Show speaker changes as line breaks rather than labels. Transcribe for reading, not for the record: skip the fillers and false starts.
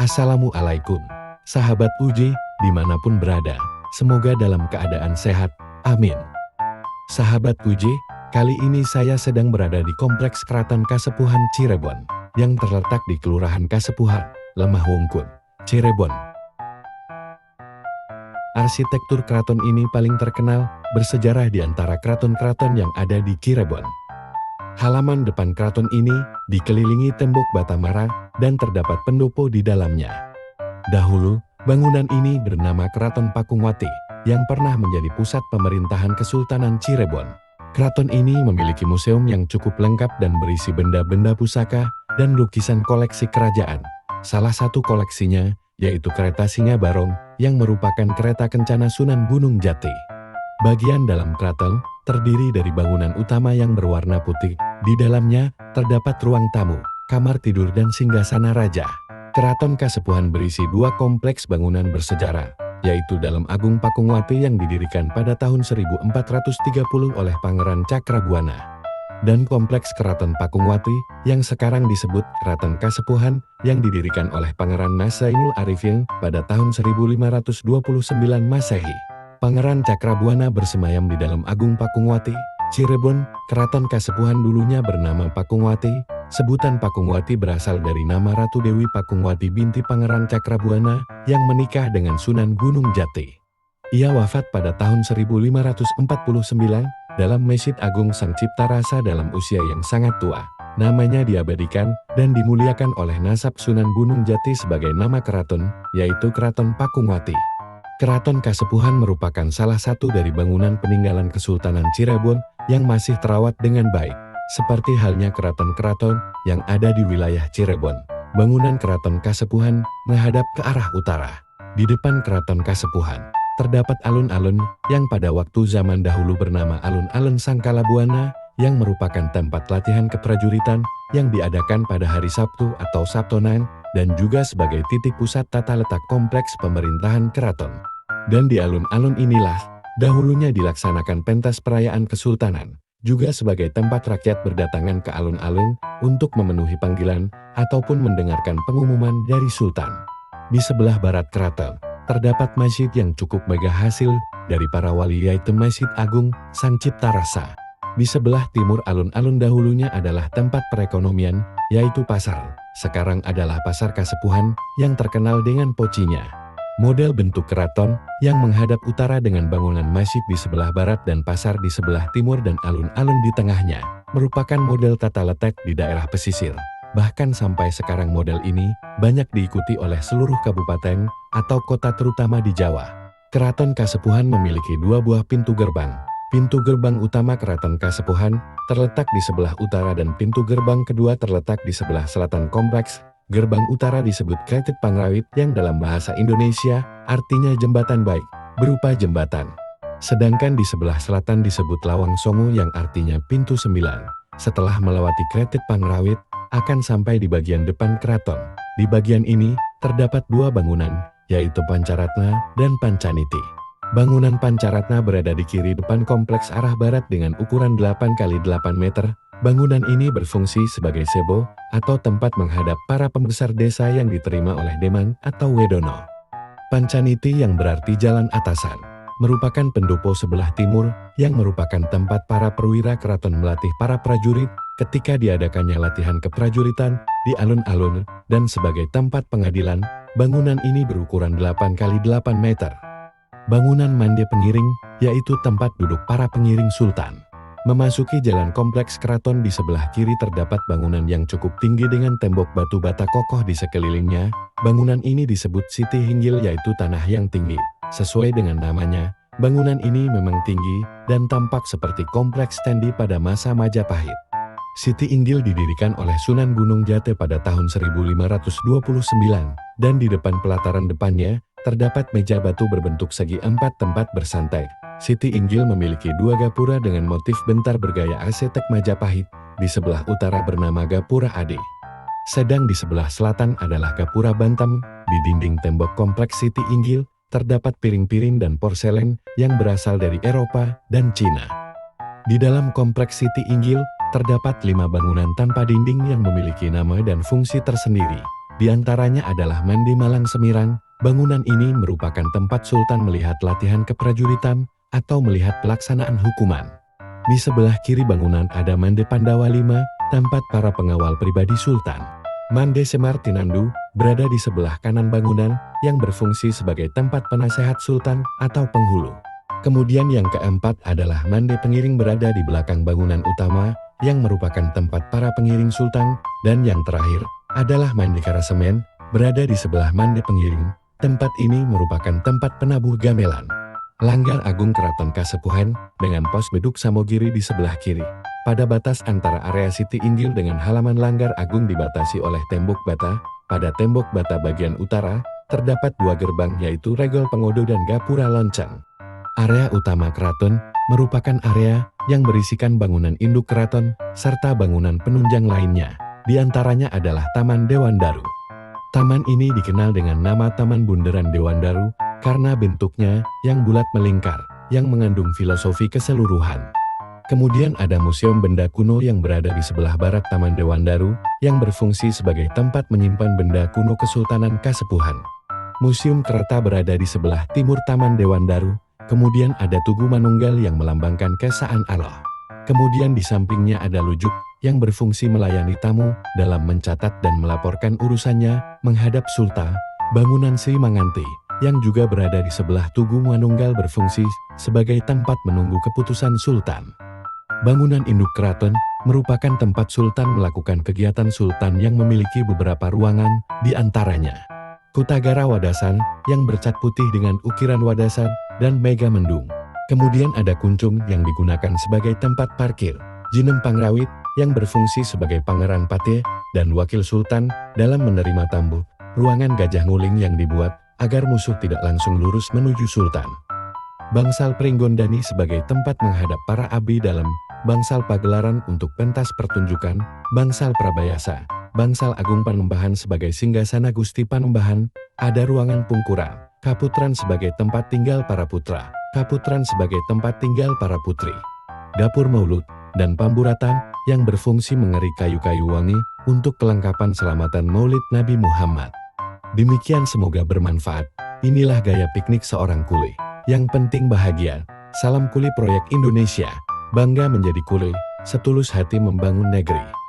Assalamualaikum, sahabat UJ, dimanapun berada, semoga dalam keadaan sehat, amin. Sahabat UJ, kali ini saya sedang berada di Kompleks Keraton Kasepuhan Cirebon, yang terletak di Kelurahan Kasepuhan, Lemah Wungkun, Cirebon. Arsitektur keraton ini paling terkenal, bersejarah di antara keraton-keraton yang ada di Cirebon. Halaman depan keraton ini dikelilingi tembok bata marah dan terdapat pendopo di dalamnya. Dahulu, bangunan ini bernama Keraton Pakungwati, yang pernah menjadi pusat pemerintahan Kesultanan Cirebon. Keraton ini memiliki museum yang cukup lengkap dan berisi benda-benda pusaka dan lukisan koleksi kerajaan. Salah satu koleksinya yaitu kereta Singa Barong yang merupakan kereta kencana Sunan Gunung Jati. Bagian dalam keraton terdiri dari bangunan utama yang berwarna putih. Di dalamnya terdapat ruang tamu, kamar tidur dan singgasana raja. Keraton Kasepuhan berisi dua kompleks bangunan bersejarah, yaitu Dalem Agung Pakungwati yang didirikan pada tahun 1430 oleh Pangeran Cakrabuana, dan Kompleks Keraton Pakungwati yang sekarang disebut Keraton Kasepuhan yang didirikan oleh Pangeran Zainul Arifin pada tahun 1529 Masehi. Pangeran Cakrabuana bersemayam di Dalem Agung Pakungwati, Cirebon. Keraton Kasepuhan dulunya bernama Pakungwati. Sebutan Pakungwati berasal dari nama Ratu Dewi Pakungwati binti Pangeran Cakrabuana yang menikah dengan Sunan Gunung Jati. Ia wafat pada tahun 1549 dalam Masjid Agung Sang Cipta Rasa dalam usia yang sangat tua. Namanya diabadikan dan dimuliakan oleh nasab Sunan Gunung Jati sebagai nama keraton, yaitu Keraton Pakungwati. Keraton Kasepuhan merupakan salah satu dari bangunan peninggalan Kesultanan Cirebon yang masih terawat dengan baik. Seperti halnya keraton-keraton yang ada di wilayah Cirebon, bangunan Keraton Kasepuhan menghadap ke arah utara. Di depan Keraton Kasepuhan terdapat alun-alun yang pada waktu zaman dahulu bernama Alun-Alun Sangkalabuana yang merupakan tempat latihan keprajuritan yang diadakan pada hari Sabtu atau Sabtonan dan juga sebagai titik pusat tata letak kompleks pemerintahan keraton. Dan di alun-alun inilah dahulunya dilaksanakan pentas perayaan kesultanan, juga sebagai tempat rakyat berdatangan ke alun-alun untuk memenuhi panggilan ataupun mendengarkan pengumuman dari sultan. Di sebelah barat keraton terdapat masjid yang cukup megah hasil dari para wali, yaitu Masjid Agung Sang Cipta Rasa. Di sebelah timur alun-alun dahulunya adalah tempat perekonomian, yaitu pasar. Sekarang adalah Pasar Kasepuhan yang terkenal dengan pocinya. Model bentuk keraton yang menghadap utara dengan bangunan masjid di sebelah barat dan pasar di sebelah timur dan alun-alun di tengahnya merupakan model tata letak di daerah pesisir. Bahkan sampai sekarang model ini banyak diikuti oleh seluruh kabupaten atau kota terutama di Jawa. Keraton Kasepuhan memiliki dua buah pintu gerbang. Pintu gerbang utama Keraton Kasepuhan terletak di sebelah utara dan pintu gerbang kedua terletak di sebelah selatan kompleks. Gerbang utara disebut Kretit Pangrawit yang dalam bahasa Indonesia artinya jembatan baik, berupa jembatan. Sedangkan di sebelah selatan disebut Lawang Songo yang artinya pintu 9. Setelah melewati Kretit Pangrawit, akan sampai di bagian depan keraton. Di bagian ini terdapat dua bangunan, yaitu Pancaratna dan Pancaniti. Bangunan Pancaratna berada di kiri depan kompleks arah barat dengan ukuran 8 x 8 meter. Bangunan ini berfungsi sebagai sebo atau tempat menghadap para pembesar desa yang diterima oleh Deman atau Wedono. Pancaniti yang berarti jalan atasan merupakan pendopo sebelah timur yang merupakan tempat para perwira keraton melatih para prajurit ketika diadakannya latihan keprajuritan di alun-alun, dan sebagai tempat pengadilan. Bangunan ini berukuran 8 x 8 meter. Bangunan Mande Pengiring, yaitu tempat duduk para pengiring sultan. Memasuki jalan kompleks keraton di sebelah kiri terdapat bangunan yang cukup tinggi dengan tembok batu bata kokoh di sekelilingnya. Bangunan ini disebut Siti Hinggil, yaitu tanah yang tinggi. Sesuai dengan namanya, bangunan ini memang tinggi dan tampak seperti kompleks candi pada masa Majapahit. Siti Inggil didirikan oleh Sunan Gunung Jati pada tahun 1529, dan di depan pelataran depannya terdapat meja batu berbentuk segi 4 tempat bersantai. Siti Inggil memiliki dua gapura dengan motif bentar bergaya arsitek Majapahit. Di sebelah utara bernama Gapura Ade. Sedang di sebelah selatan adalah Gapura Bantam. Di dinding tembok kompleks Siti Inggil terdapat piring-piring dan porselen yang berasal dari Eropa dan Cina. Di dalam kompleks Siti Inggil terdapat 5 bangunan tanpa dinding yang memiliki nama dan fungsi tersendiri. Di antaranya adalah Mandi Malang Semirang. Bangunan ini merupakan tempat Sultan melihat latihan keprajuritan atau melihat pelaksanaan hukuman. Di sebelah kiri bangunan ada Mande Pandawa V, tempat para pengawal pribadi Sultan. Mande Semar Tinandu berada di sebelah kanan bangunan yang berfungsi sebagai tempat penasehat Sultan atau penghulu. Kemudian yang keempat adalah Mande Pengiring berada di belakang bangunan utama yang merupakan tempat para pengiring Sultan, dan yang terakhir adalah Mande Karasemen berada di sebelah Mande Pengiring. Tempat ini merupakan tempat penabuh gamelan. Langgar Agung Keraton Kasepuhan dengan pos beduk Samogiri di sebelah kiri. Pada batas antara area Siti Inggil dengan halaman Langgar Agung dibatasi oleh tembok bata. Pada tembok bata bagian utara, terdapat dua gerbang yaitu Regol Pengodo dan Gapura Lonceng. Area utama keraton merupakan area yang berisikan bangunan induk keraton serta bangunan penunjang lainnya. Di antaranya adalah Taman Dewandaru. Taman ini dikenal dengan nama Taman Bundaran Dewandaru karena bentuknya yang bulat melingkar, yang mengandung filosofi keseluruhan. Kemudian ada Museum Benda Kuno yang berada di sebelah barat Taman Dewandaru, yang berfungsi sebagai tempat menyimpan benda kuno Kesultanan Kasepuhan. Museum Kereta berada di sebelah timur Taman Dewandaru, kemudian ada Tugu Manunggal yang melambangkan Kesaan Allah. Kemudian di sampingnya ada Lujuk, yang berfungsi melayani tamu dalam mencatat dan melaporkan urusannya menghadap Sultan. Bangunan Sri Manganti yang juga berada di sebelah Tugu Manunggal berfungsi sebagai tempat menunggu keputusan Sultan. Bangunan induk keraton merupakan tempat Sultan melakukan kegiatan Sultan yang memiliki beberapa ruangan, di antaranya Kutagara Wadasan yang bercat putih dengan ukiran Wadasan dan Mega Mendung. Kemudian ada Kuncung yang digunakan sebagai tempat parkir, Jinem Pangrawit yang berfungsi sebagai Pangeran Patih dan Wakil Sultan dalam menerima tamu, ruangan Gajah Nguling yang dibuat agar musuh tidak langsung lurus menuju Sultan. Bangsal Pringgondani sebagai tempat menghadap para abdi dalam, Bangsal Pagelaran untuk pentas pertunjukan, Bangsal Prabayasa, Bangsal Agung Panembahan sebagai singgasana Gusti Panembahan, ada ruangan Pungkura, Kaputran sebagai tempat tinggal para putra, Kaputran sebagai tempat tinggal para putri, Dapur Maulud, dan Pamburatan yang berfungsi mengeri kayu-kayu wangi untuk kelengkapan selamatan Maulid Nabi Muhammad. Demikian, semoga bermanfaat. Inilah gaya piknik seorang kuli. Yang penting bahagia. Salam Kuli Proyek Indonesia. Bangga menjadi kuli, setulus hati membangun negeri.